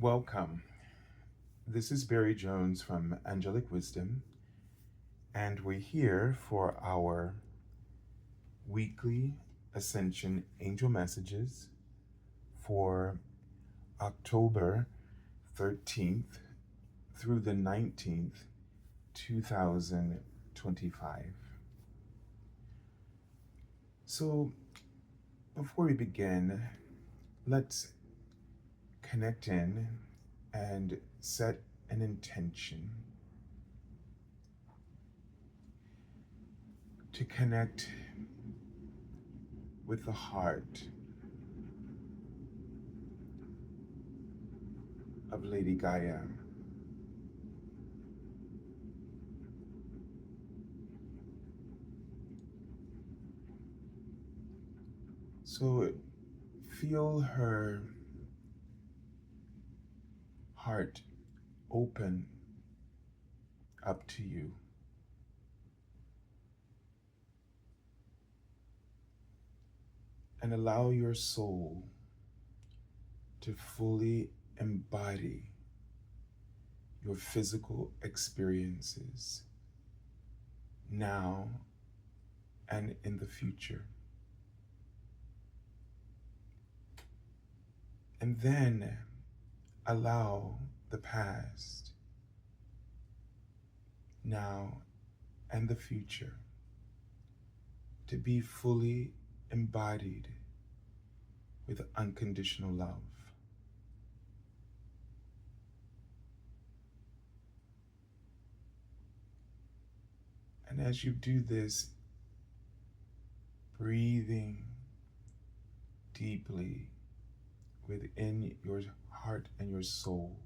Welcome. This is Barry Jones from Angelic Wisdom, and we're here for our weekly Ascension Angel Messages for October 13th through the 19th, 2025. So, before we begin, let's connect in and set an intention to connect with the heart of Lady Gaia. So feel her heart open up to you. And allow your soul to fully embody your physical experiences now and in the future. And then allow the past, now, and the future to be fully embodied with unconditional love. And as you do this, breathing deeply within your heart and your soul,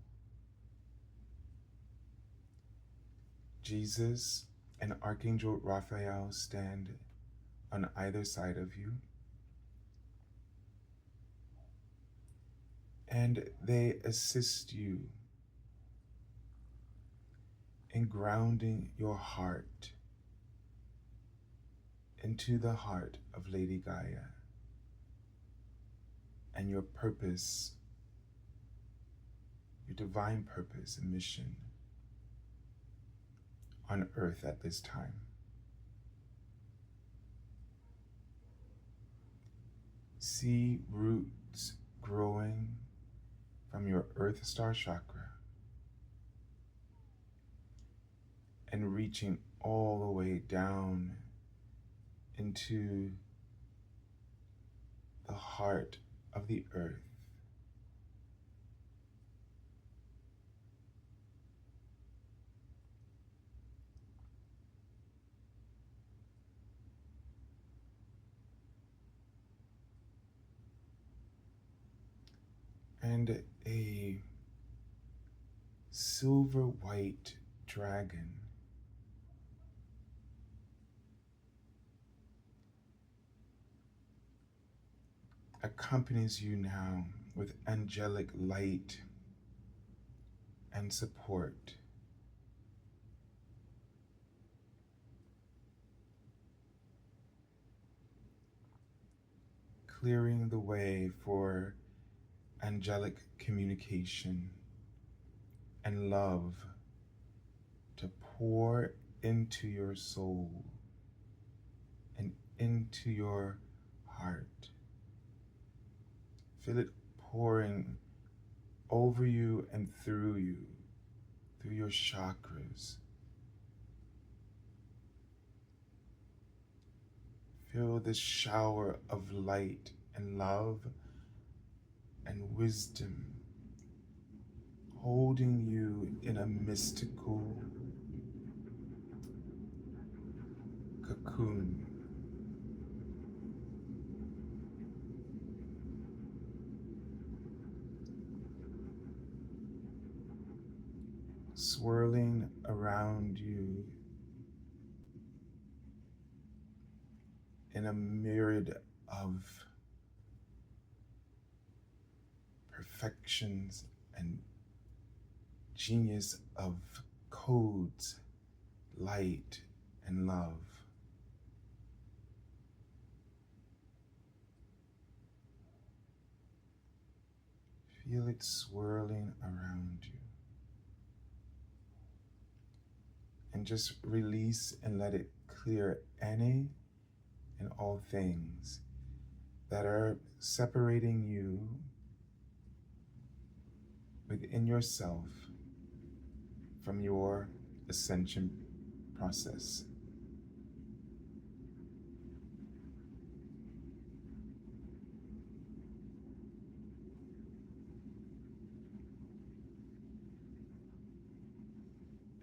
Jesus and Archangel Roquiel stand on either side of you, and they assist you in grounding your heart into the heart of Lady Gaia and your purpose, your divine purpose and mission on earth at this time. See roots growing from your Earth Star chakra and reaching all the way down into the heart of the earth. And a silver white dragon accompanies you now with angelic light and support. Clearing the way for angelic communication and love to pour into your soul and into your heart. Feel it pouring over you and through you, through your chakras. Feel this shower of light and love and wisdom holding you in a mystical cocoon. Swirling around you in a myriad of perfections and genius of codes, light, and love. feel it swirling around you. And just release and let it clear any and all things that are separating you within yourself from your ascension process.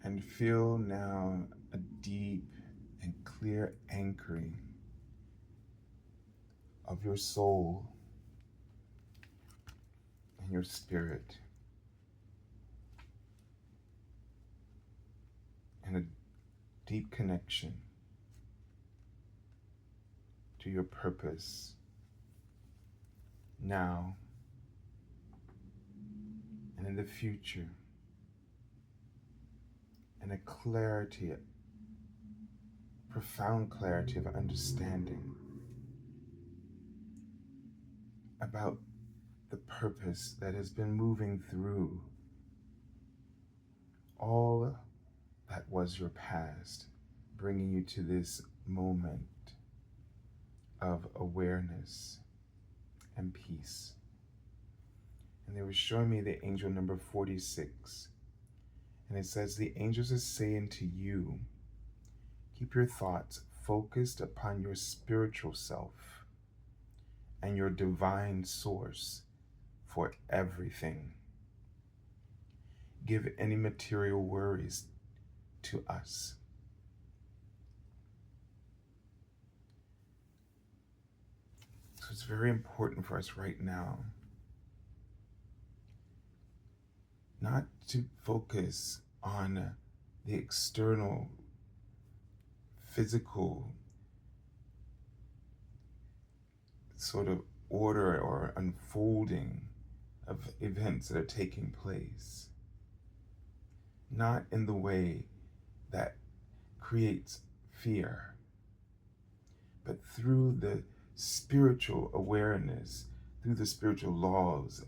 And feel now a deep and clear anchoring of your soul and your spirit, and a deep connection to your purpose now and in the future, and a clarity, profound clarity of understanding about the purpose that has been moving through all that was your past, bringing you to this moment of awareness and peace. And they were showing me the angel number 46. And it says, the angels are saying to you, keep your thoughts focused upon your spiritual self and your divine source for everything. Give any material worries to us. So it's very important for us right now not to focus on the external, physical sort of order or unfolding of events that are taking place. Not in the way that creates fear, but through the spiritual awareness, through the spiritual laws,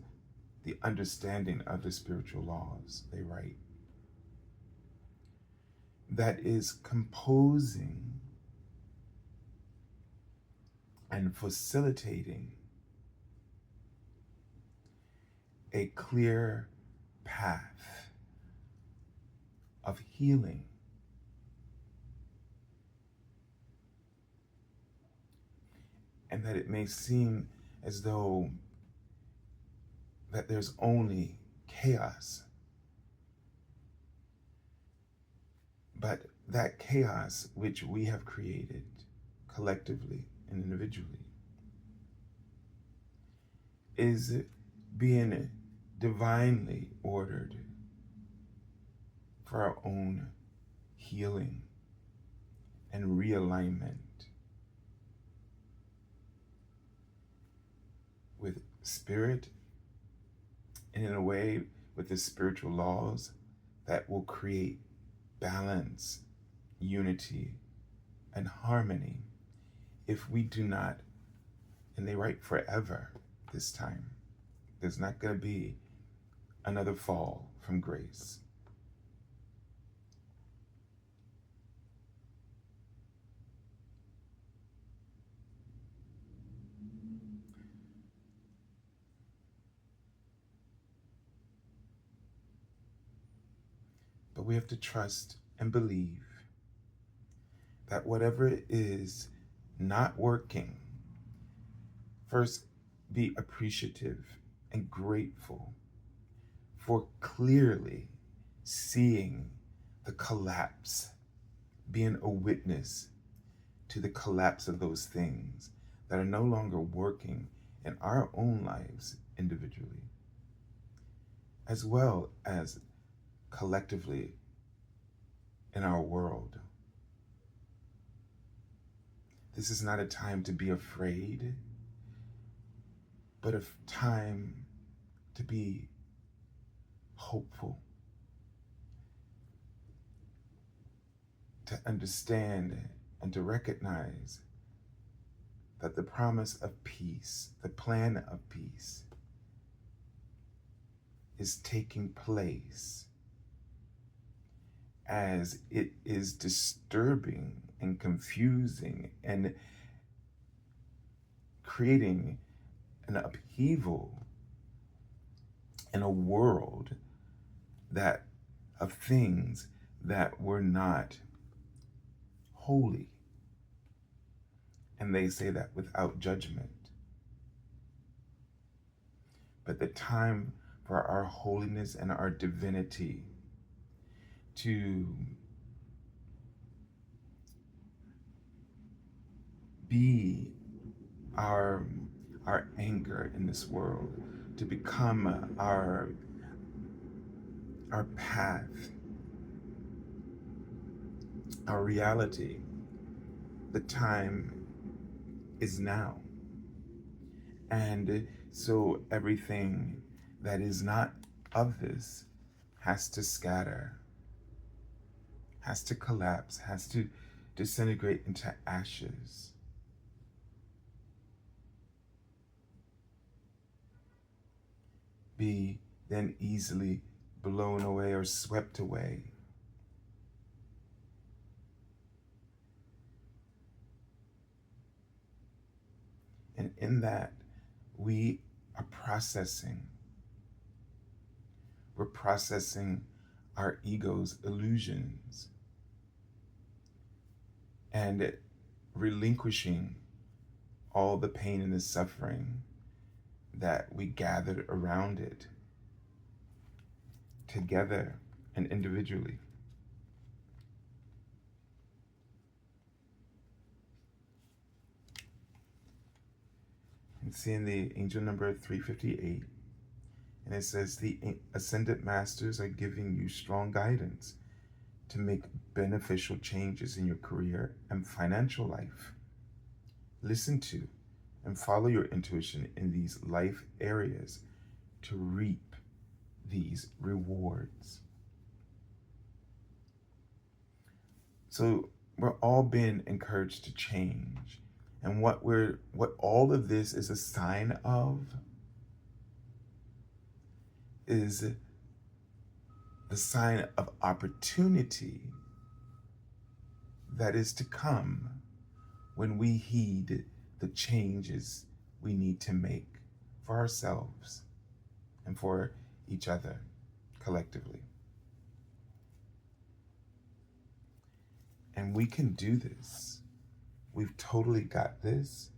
the understanding of the spiritual laws, they write, that is composing and facilitating a clear path of healing. And that it may seem as though that there's only chaos. But that chaos which we have created collectively and individually is being divinely ordered for our own healing and realignment with spirit, and in a way with the spiritual laws that will create balance, unity, and harmony if we do not, and they write forever this time, there's not going to be another fall from grace. But we have to trust and believe that whatever is not working, first be appreciative and grateful for clearly seeing the collapse, being a witness to the collapse of those things that are no longer working in our own lives individually, as well as collectively in our world. This is not a time to be afraid, but a time to be hopeful, to understand and to recognize that the promise of peace, the plan of peace, is taking place, as it is disturbing and confusing and creating an upheaval in a world that of things that were not holy. And they say that without judgment. But the time for our holiness and our divinity to be our anchor in this world, to become our path, our reality. The time is now. And so everything that is not of this has to scatter, has to collapse, has to disintegrate into ashes. Be then easily blown away or swept away. And in that, we are processing. We're processing our ego's illusions and relinquishing all the pain and the suffering that we gathered around it, together and individually. And seeing the angel number 358, and it says, the ascended masters are giving you strong guidance to make beneficial changes in your career and financial life. Listen to and follow your intuition in these life areas to reap these rewards. So we're all being encouraged to change. And what all of this is a sign of is the sign of opportunity that is to come when we heed the changes we need to make for ourselves and for each other collectively. And we can do this. We've totally got this.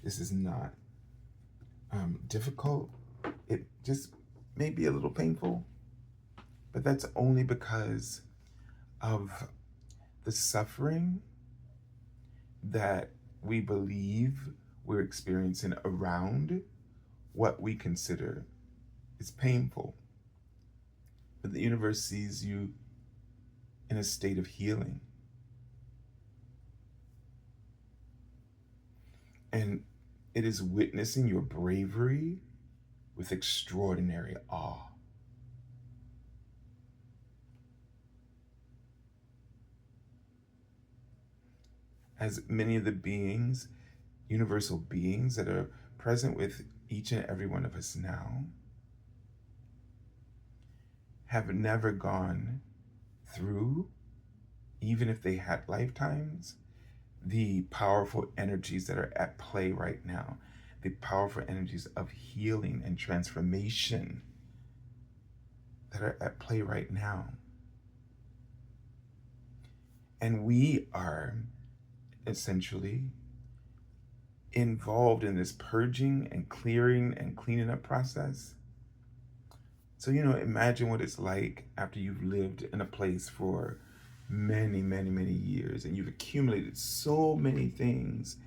This is not difficult. It just may be a little painful, but that's only because of the suffering that we believe we're experiencing around what we consider is painful. But the universe sees you in a state of healing. And it is witnessing your bravery with extraordinary awe. As many of the beings, universal beings that are present with each and every one of us now, have never gone through, even if they had lifetimes, the powerful energies that are at play right now, the powerful energies of healing and transformation that are at play right now. And we are essentially involved in this purging and clearing and cleaning up process. So, imagine what it's like after you've lived in a place for many, many, many years and you've accumulated so many things,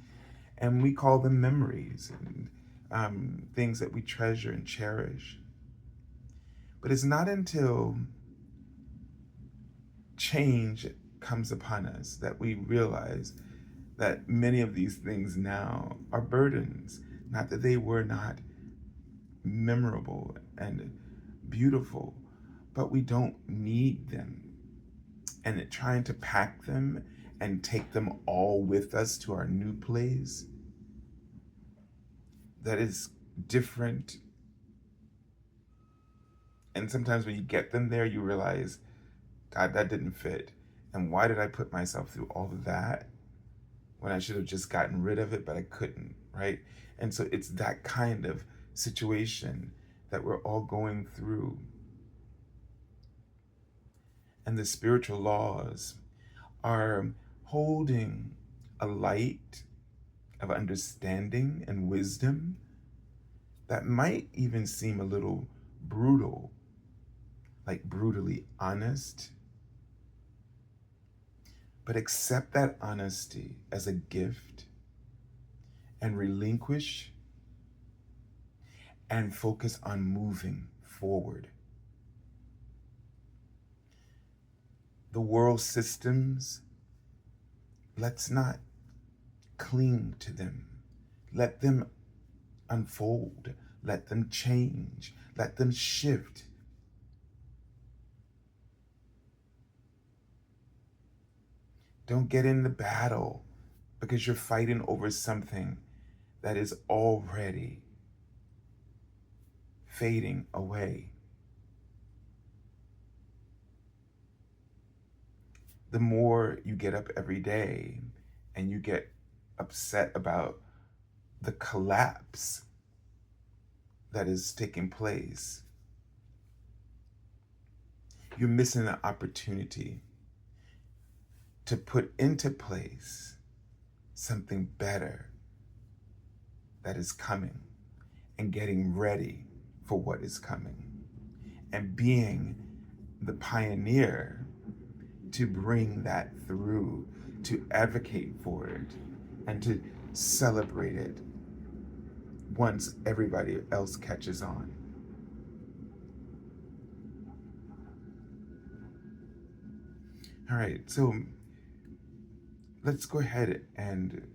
and we call them memories and things that we treasure and cherish. But it's not until change comes upon us that we realize that many of these things now are burdens. Not that they were not memorable and beautiful, but we don't need them. And trying to pack them and take them all with us to our new place that is different And sometimes when you get them there, you realize, God, that didn't fit. And why did I put myself through all of that when I should have just gotten rid of it, but I couldn't, right? And so it's that kind of situation that we're all going through. And the spiritual laws are holding a light of understanding and wisdom that might even seem a little brutal, like brutally honest. But accept that honesty as a gift and relinquish and focus on moving forward. The world systems, let's not cling to them. Let them unfold. Let them change. Let them shift. Don't get in the battle because you're fighting over something that is already fading away. The more you get up every day and you get upset about the collapse that is taking place, you're missing an opportunity to put into place something better that is coming and getting ready for what is coming and being the pioneer to bring that through, to advocate for it, and to celebrate it once everybody else catches on. All right, so let's go ahead and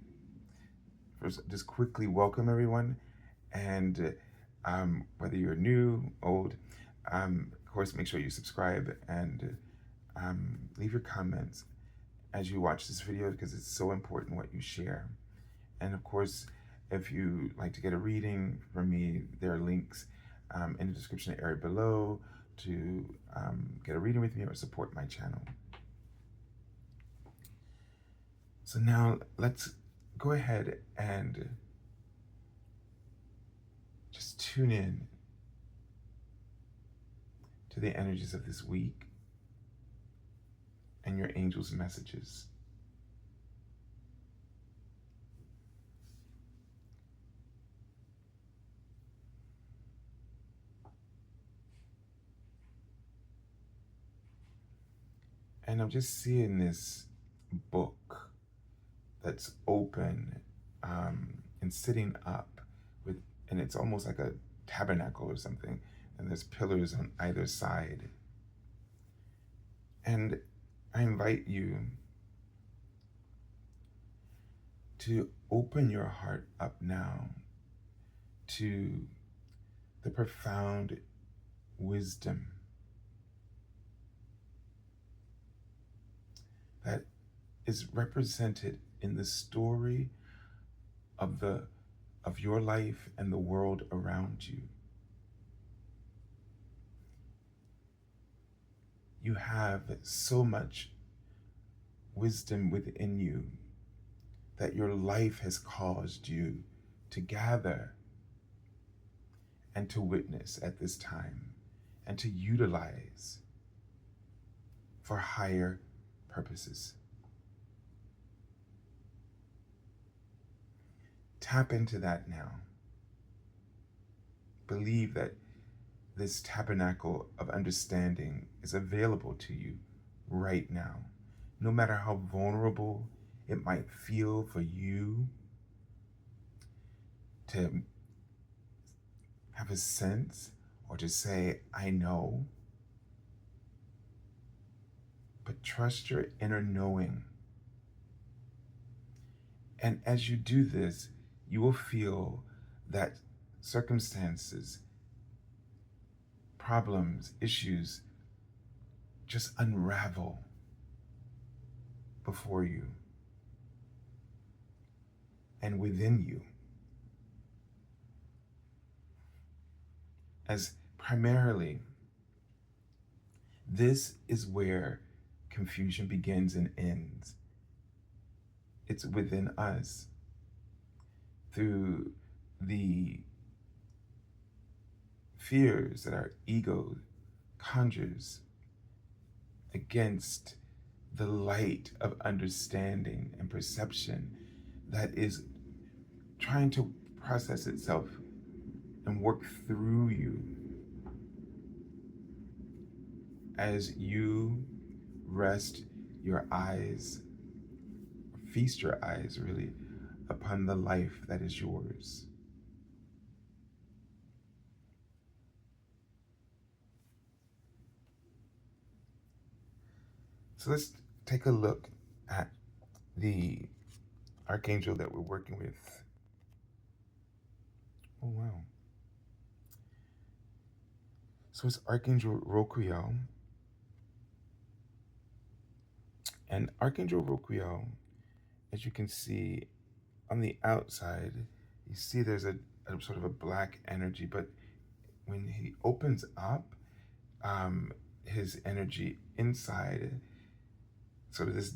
first just quickly welcome everyone. And whether you're new, old, of course, make sure you subscribe and leave your comments as you watch this video because it's so important what you share. And of course, if you like to get a reading from me, there are links in the description area below to get a reading with me or support my channel. So now let's go ahead and just tune in to the energies of this week and your angels' messages. And I'm just seeing this book that's open and sitting up with, and it's almost like a tabernacle or something, and there's pillars on either side. And I invite you to open your heart up now to the profound wisdom that is represented in the story of your life and the world around you. You have so much wisdom within you that your life has caused you to gather and to witness at this time and to utilize for higher purposes. Tap into that now. Believe that this tabernacle of understanding is available to you right now. No matter how vulnerable it might feel for you to have a sense or to say, I know, but trust your inner knowing. And as you do this, you will feel that circumstances, problems, issues just unravel before you and within you. As primarily This is where confusion begins and ends. It's within us through the fears that our ego conjures against the light of understanding and perception that is trying to process itself and work through you as you rest your eyes, feast your eyes really, upon the life that is yours. So let's take a look at the archangel that we're working with. Oh, wow. So it's Archangel Roquiel. And Archangel Roquiel, as you can see on the outside, you see there's a sort of a black energy, but when he opens up, his energy inside, sort of this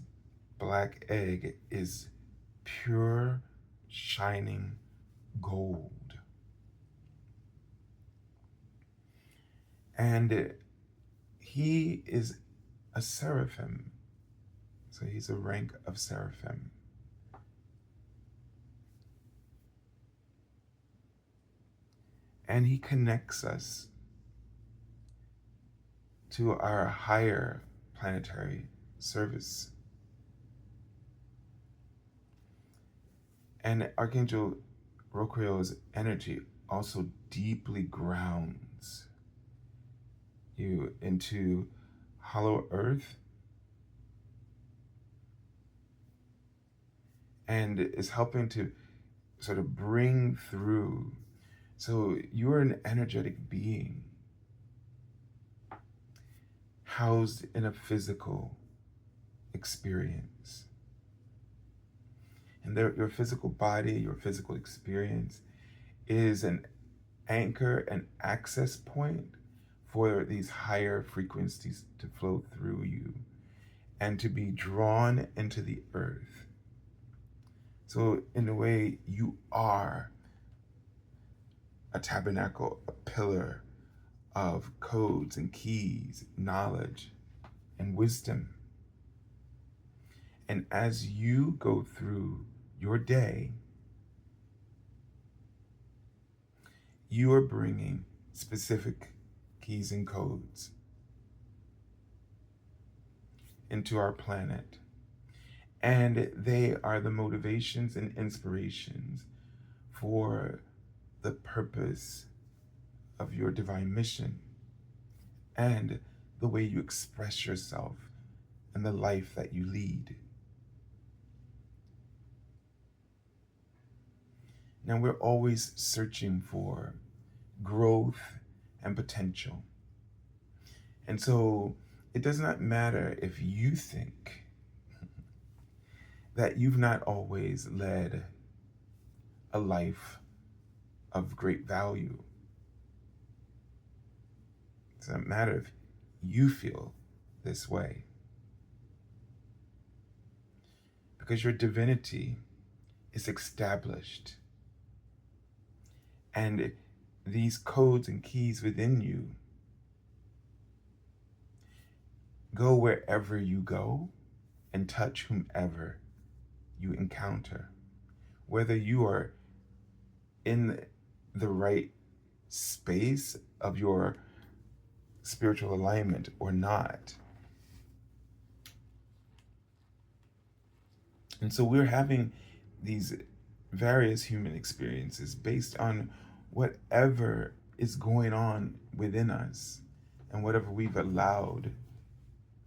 black egg, is pure, shining gold. And he is a seraphim. So he's a rank of seraphim. And he connects us to our higher planetary service. And Archangel Roquiel's energy also deeply grounds you into hollow earth and is helping to sort of bring through. So you're an energetic being housed in a physical experience. And your physical body, your physical experience is an anchor and access point for these higher frequencies to flow through you and to be drawn into the earth. So in a way, you are a tabernacle, a pillar of codes and keys, knowledge and wisdom. And as you go through your day, you are bringing specific keys and codes into our planet. And they are the motivations and inspirations for the purpose of your divine mission and the way you express yourself and the life that you lead. Now, we're always searching for growth and potential. And so it does not matter if you think that you've not always led a life of great value. It doesn't matter if you feel this way. Because your divinity is established. And these codes and keys within you go wherever you go and touch whomever you encounter. Whether you are in the right space of your spiritual alignment or not. And so we're having these various human experiences based on whatever is going on within us and whatever we've allowed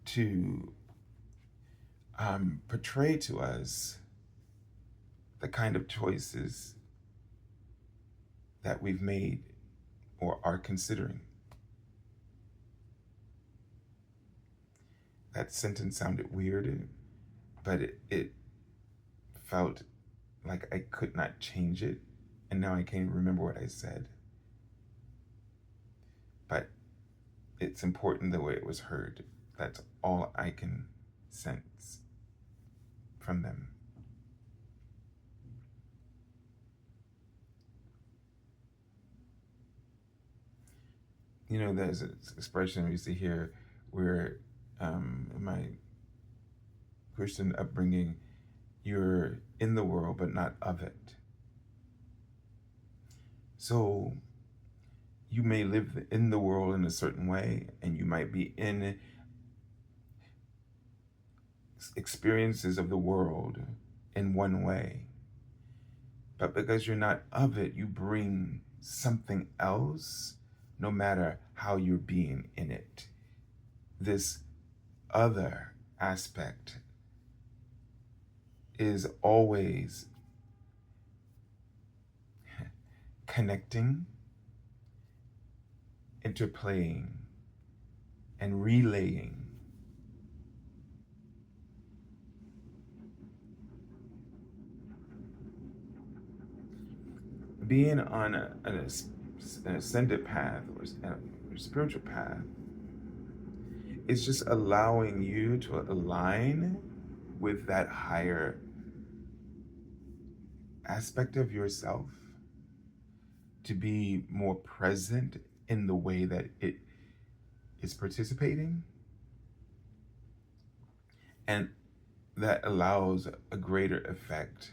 to portray to us the kind of choices that we've made or are considering. That sentence sounded weird, but it felt like I could not change it, and now I can't even remember what I said. But it's important the way it was heard. That's all I can sense from them. You know, there's an expression we used to hear where, in my Christian upbringing, you're in the world but not of it. So you may live in the world in a certain way, and you might be in experiences of the world in one way. But because you're not of it, you bring something else, no matter how you're being in it. This other aspect is always connecting, interplaying, and relaying. Being on an ascended path or a spiritual path is just allowing you to align with that higher aspect of yourself, to be more present in the way that it is participating, and that allows a greater effect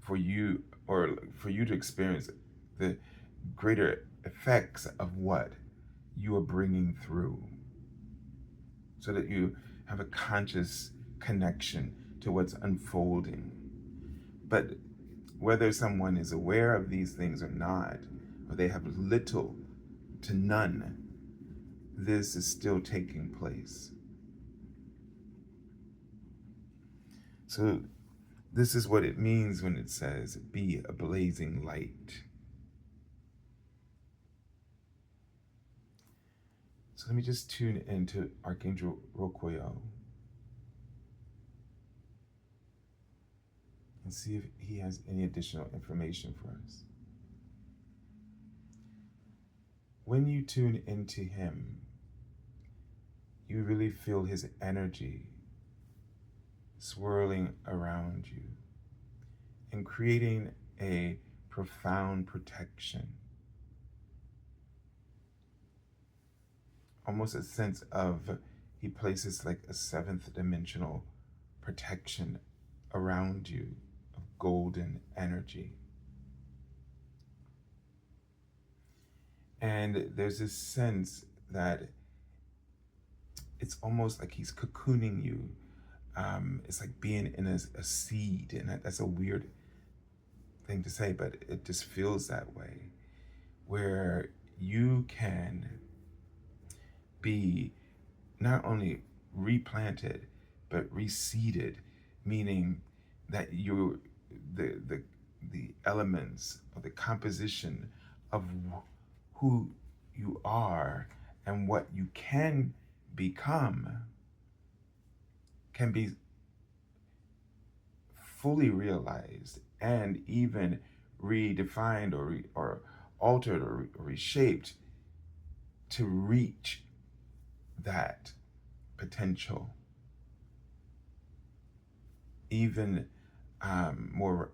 for you, or for you to experience the greater effects of what you are bringing through, so that you have a conscious connection to what's unfolding. But whether someone is aware of these things or not, or they have little to none, this is still taking place. So this is what it means when it says, be a blazing light. So let me just tune into Archangel Roquiel and see if he has any additional information for us. When you tune into him, you really feel his energy swirling around you and creating a profound protection. Almost a sense of, he places like a seventh dimensional protection around you of golden energy. And there's this sense that it's almost like he's cocooning you. It's like being in a seed, and that's a weird thing to say, but it just feels that way, where you can be not only replanted, but reseeded, meaning that you're the elements or the composition of who you are and what you can become can be fully realized and even redefined or altered or reshaped to reach that potential even more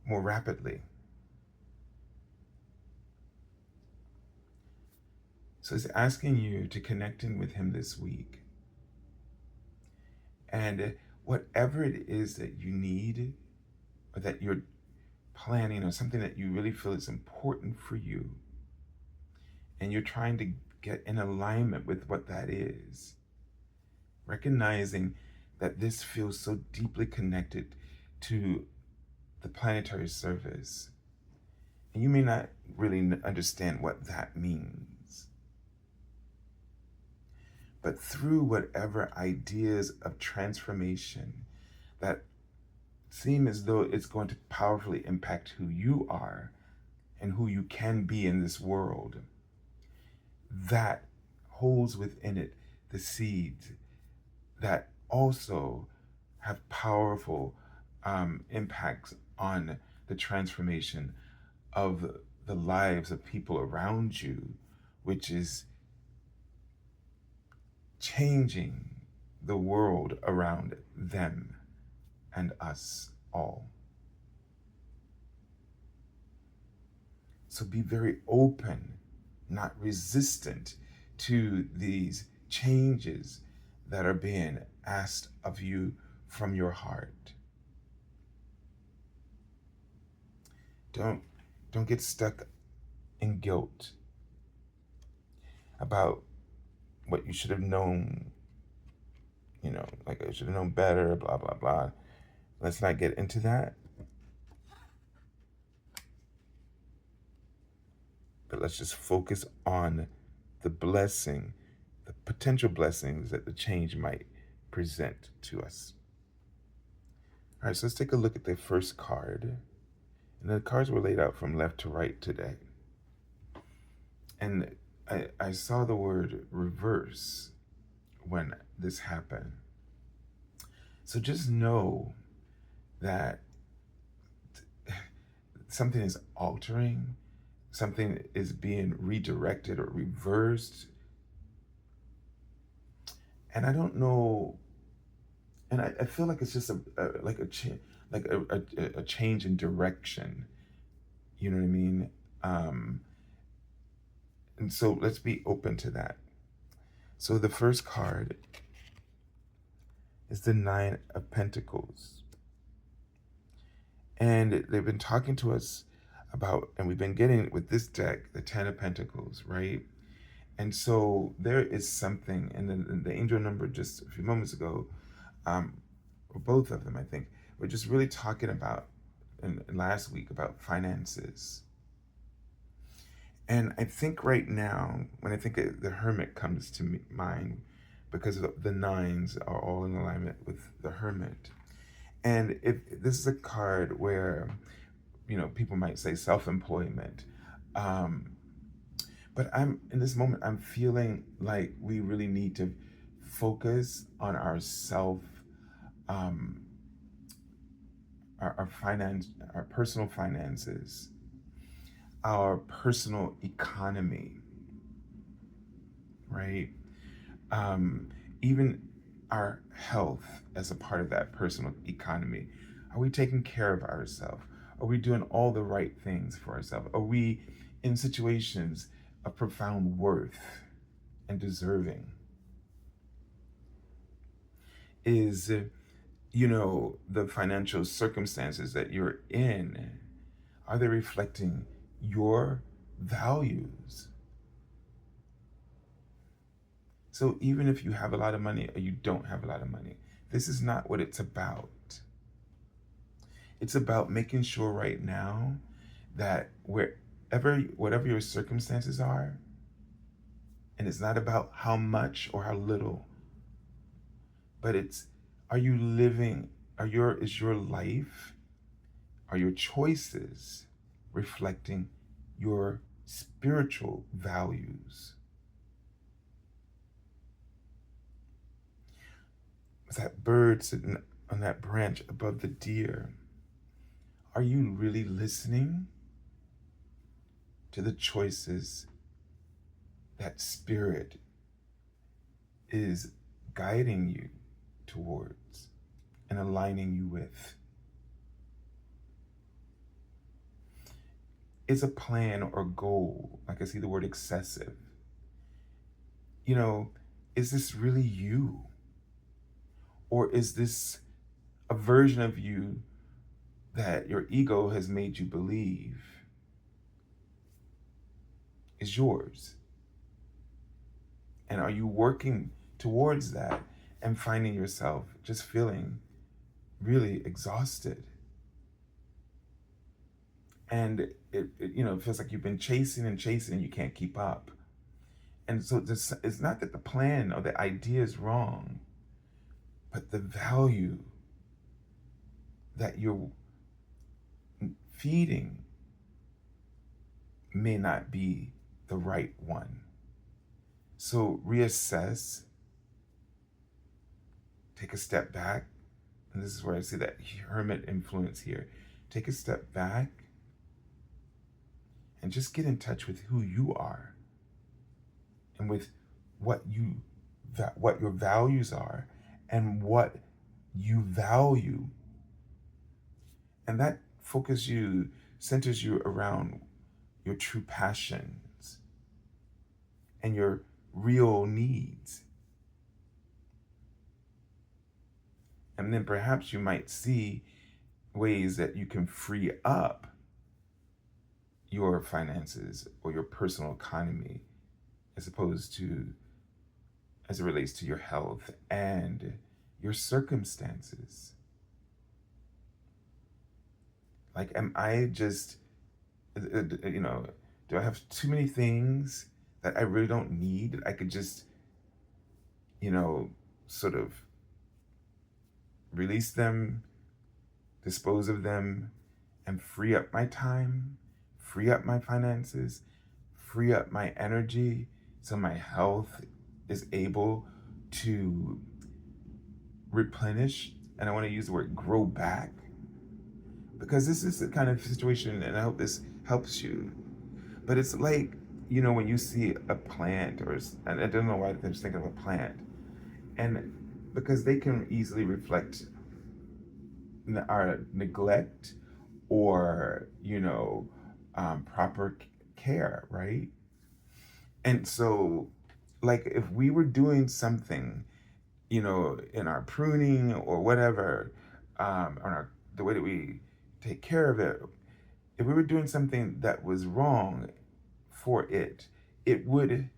rapidly. So it's asking you to connect in with him this week. And whatever it is that you need, or that you're planning, or something that you really feel is important for you, and you're trying to get in alignment with what that is, recognizing that this feels so deeply connected to the planetary service. And you may not really understand what that means. But through whatever ideas of transformation that seem as though it's going to powerfully impact who you are and who you can be in this world, that holds within it the seeds that also have powerful impacts on the transformation of the lives of people around you, which is changing the world around them and us all. So be very open, not resistant to these changes that are being asked of you from your heart. Don't get stuck in guilt about what you should have known, like I should have known better, blah, blah, blah. Let's not get into that. But let's just focus on the blessing, the potential blessings that the change might present to us. All right, so let's take a look at the first card. And the cards were laid out from left to right today. And I saw the word reverse when this happened. So just know that something is altering, something is being redirected or reversed. And I don't know, and I feel like it's just a change in direction. You know what I mean? And so let's be open to that. So the first card is the Nine of Pentacles. And they've been talking to us about, and we've been getting with this deck, the Ten of Pentacles, right? And so there is something, and then the angel number just a few moments ago, or both of them, I think, we're just really talking about, and last week, about finances. And I think right now, when I think the Hermit comes to mind, because the nines are all in alignment with the Hermit. And if this is a card where, people might say self-employment. But in this moment, I'm feeling like we really need to focus on our finance, our personal finances, our personal economy, right? Even our health as a part of that personal economy. Are we taking care of ourselves? Are we doing all the right things for ourselves? Are we in situations of profound worth and deserving? Is, the financial circumstances that you're in, are they reflecting your values? So even if you have a lot of money or you don't have a lot of money, this is not what it's about. It's about making sure right now that whatever your circumstances are, and it's not about how much or how little, but it's, are you living, is your life, are your choices reflecting your spiritual values? That bird sitting on that branch above the deer, are you really listening to the choices that spirit is guiding you towards and aligning you with? Is a plan or goal, like I see the word excessive, is this really you? Or is this a version of you that your ego has made you believe is yours? And are you working towards that and finding yourself just feeling really exhausted? And it feels like you've been chasing and chasing and you can't keep up. And so it's not that the plan or the idea is wrong, but the value that you're feeding may not be the right one. So reassess, take a step back, and this is where I see that Hermit influence here. Take a step back and just get in touch with who you are and with what your values are and what you value. And that centers you around your true passions and your real needs. And then perhaps you might see ways that you can free up your finances or your personal economy as it relates to your health and your circumstances. Like, am I just, do I have too many things that I really don't need that I could just, sort of release them, dispose of them, and free up my time, free up my finances, free up my energy so my health is able to replenish? And I want to use the word grow back, because this is the kind of situation, and I hope this helps you. But it's like, when you see a plant, and I don't know why I'm just thinking of a plant, and because they can easily reflect our neglect or, proper care, right? And so, like, if we were doing something, in our pruning or whatever, the way that we take care of it, if we were doing something that was wrong for it, it would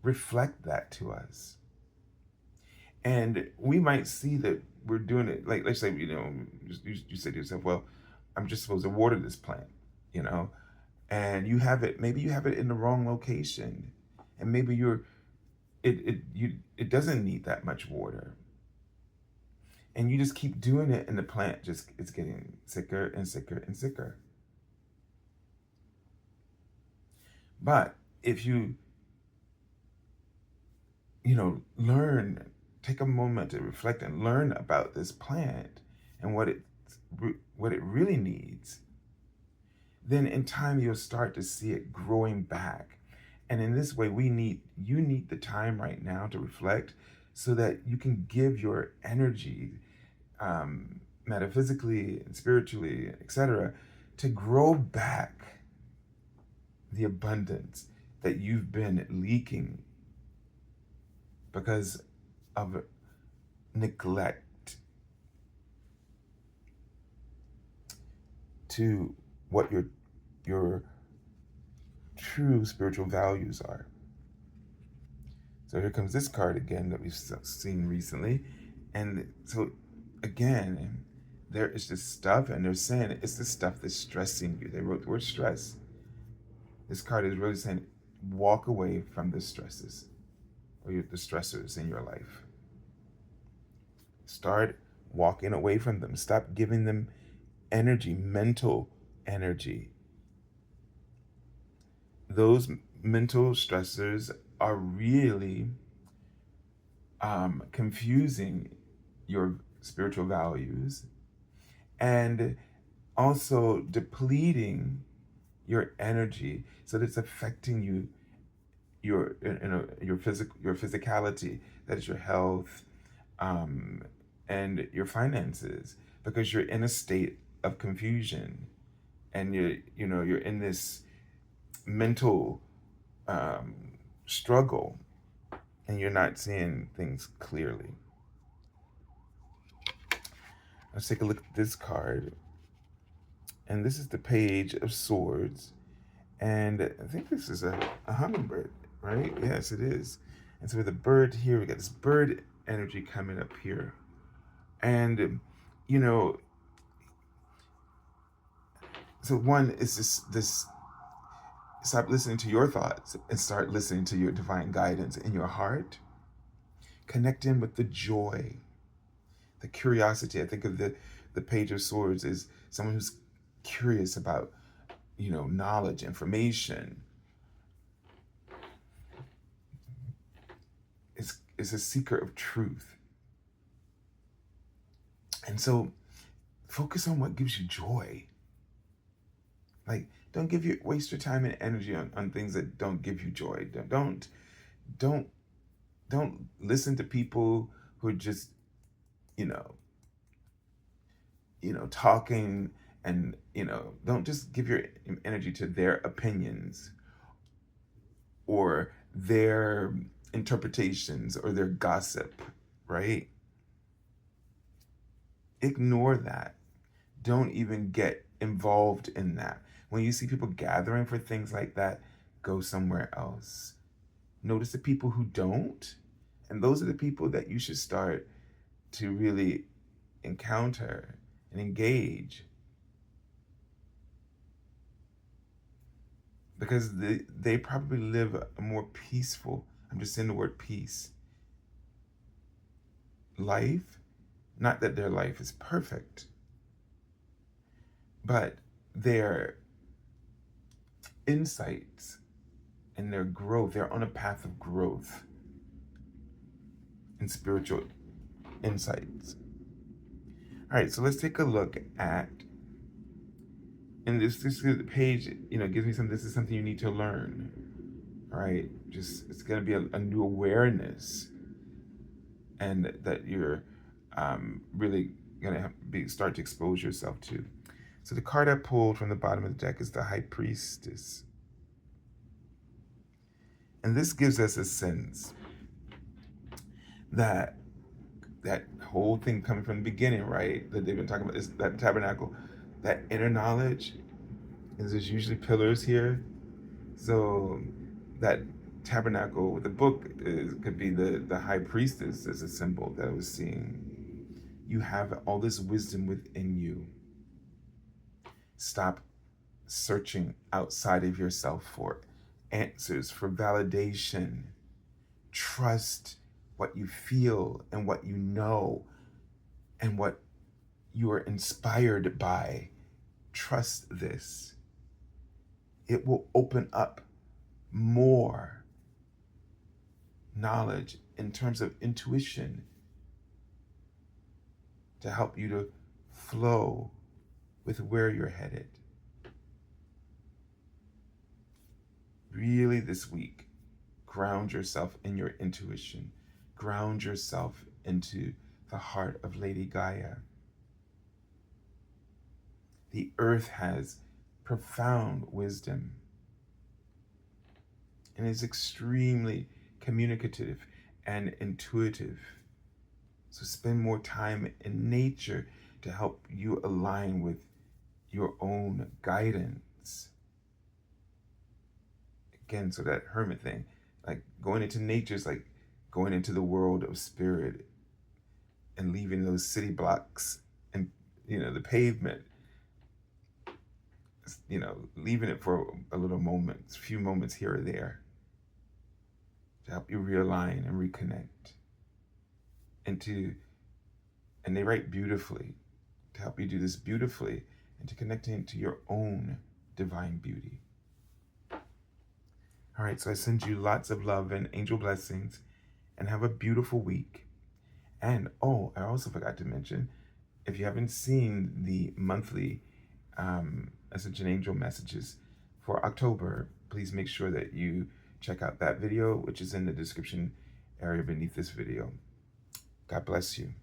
reflect that to us. And we might see that we're doing it, like, let's say, you say to yourself, well, I'm just supposed to water this plant, and maybe you have it in the wrong location, and maybe it doesn't need that much water. And you just keep doing it, and the plant it's getting sicker and sicker and sicker. But if you take a moment to reflect and learn about this plant and what it really needs, then in time you'll start to see it growing back. And in this way, you need the time right now to reflect so that you can give your energy, metaphysically and spiritually, etc., to grow back the abundance that you've been leaking because of neglect to what your true spiritual values are. So here comes this card again that we've seen recently. And so again, there is this stuff, and they're saying it's the stuff that's stressing you. They wrote the word stress. This card is really saying, walk away from the stresses or the stressors in your life. Start walking away from them. Stop giving them energy, mental energy. Those mental stressors are really confusing your spiritual values and also depleting your energy, so that it's affecting your physicality, that is your health, and your finances, because you're in a state of confusion, and you're in this mental struggle, and you're not seeing things clearly. Let's take a look at this card. And this is the Page of Swords. And I think this is a hummingbird, right? Yes, it is. And so with the bird here, we got this bird energy coming up here. And, so one is this stop listening to your thoughts and start listening to your divine guidance in your heart. Connect in with the joy, the curiosity. I think of the Page of Swords is someone who's curious about, knowledge, information. Is a seeker of truth. And so focus on what gives you joy. Like, Don't waste your time and energy on things that don't give you joy. Don't don't listen to people who are just, you know, talking, and, don't just give your energy to their opinions or their interpretations or their gossip, right? Ignore that. Don't even get involved in that. When you see people gathering for things like that, go somewhere else. Notice the people who don't, and those are the people that you should start to really encounter and engage, because they probably live a more peaceful, I'm just saying the word peace, life. Not that their life is perfect, but their insights and their growth, they're on a path of growth and spiritual insights. All right, so let's take a look at, and this page, gives me this is something you need to learn, right? Just, it's going to be a new awareness, and that you're really going to start to expose yourself to. So the card I pulled from the bottom of the deck is the High Priestess. And this gives us a sense that that whole thing coming from the beginning, right? That they've been talking about, is that tabernacle, that inner knowledge. And there's usually pillars here. So that tabernacle with the book could be the high priestess as a symbol that I was seeing. You have all this wisdom within you. Stop searching outside of yourself for answers, for validation. Trust what you feel and what you know and what you are inspired by. Trust this. It will open up more knowledge in terms of intuition to help you to flow with where you're headed. Really, this week, ground yourself in your intuition. Ground yourself into the heart of Lady Gaia. The earth has profound wisdom and is extremely communicative and intuitive. So spend more time in nature to help you align with your own guidance. Again, so that hermit thing, like going into nature is like going into the world of spirit and leaving those city blocks and, the pavement, leaving it for a little moment, a few moments here or there to help you realign and reconnect. And they write beautifully to help you do this beautifully and to connecting to your own divine beauty. All right, so I send you lots of love and angel blessings, and have a beautiful week. And I also forgot to mention, if you haven't seen the monthly Ascension Angel messages for October, please make sure that you check out that video, which is in the description area beneath this video. God bless you.